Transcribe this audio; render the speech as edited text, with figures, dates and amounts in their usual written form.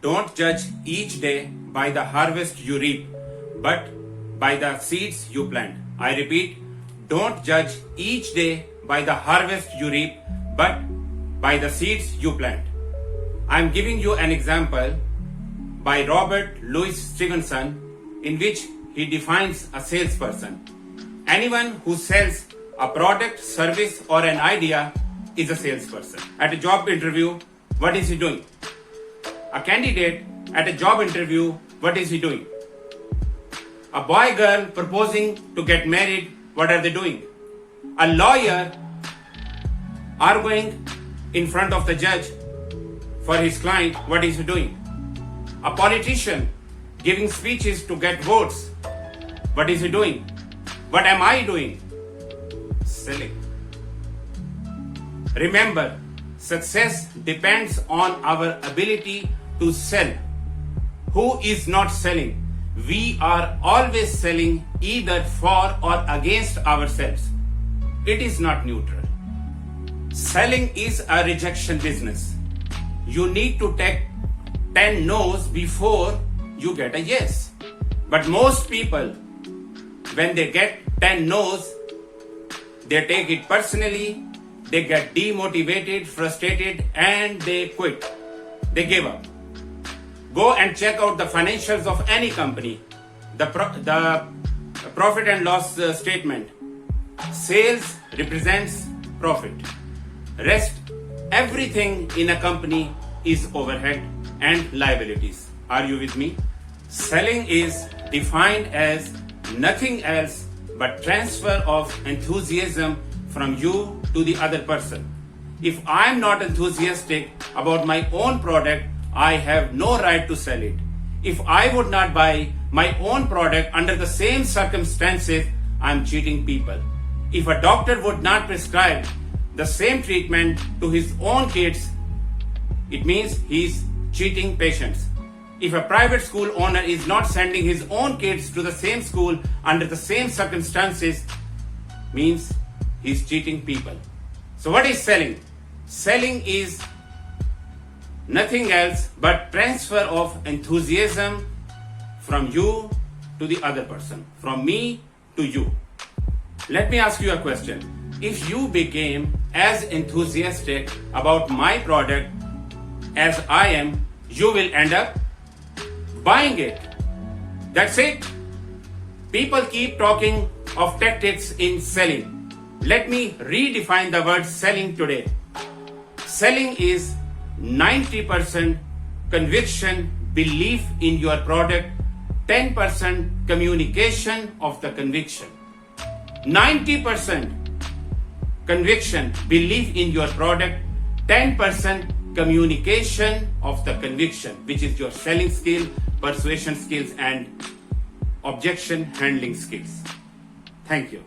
Don't judge each day by the harvest you reap, but by the seeds you plant. I repeat, don't judge each day by the harvest you reap, but by the seeds you plant. I am giving you an example by Robert Louis Stevenson, in which he defines a salesperson. Anyone who sells a product, service, or an idea is a salesperson. At a job interview, what is he doing? A candidate at a job interview, what is he doing? A boy girl proposing to get married, what are they doing? A lawyer arguing in front of the judge for his client, what is he doing? A politician giving speeches to get votes, what is he doing? What am I doing? Selling. Remember, success depends on our ability to sell. Who is not selling? We are always selling either for or against ourselves. It is not neutral. Selling is a rejection business. You need to take 10 no's before you get a yes. But most people, when they get 10 no's, they take it personally, they get demotivated, frustrated, and they quit. They give up. Go and check out the financials of any company, the profit and loss statement. Sales represents profit. Rest, everything in a company is overhead and liabilities. Are you with me? Selling is defined as nothing else but transfer of enthusiasm from you to the other person. If I am not enthusiastic about my own product, I have no right to sell it. If I would not buy my own product under the same circumstances, I am cheating people. If a doctor would not prescribe the same treatment to his own kids, it means he is cheating patients. If a private school owner is not sending his own kids to the same school under the same circumstances, means he is cheating people. So what is selling? Selling is nothing else but transfer of enthusiasm from you to the other person, from me to you. Let me ask you a question. If you became as enthusiastic about my product as I am, you will end up buying it. That's it. People keep talking of tactics in selling. Let me redefine the word selling today. Selling is 90% conviction, belief in your product, 10% communication of the conviction. 90% conviction, belief in your product, 10% communication of the conviction, which is your selling skill, persuasion skills, and objection handling skills. Thank you.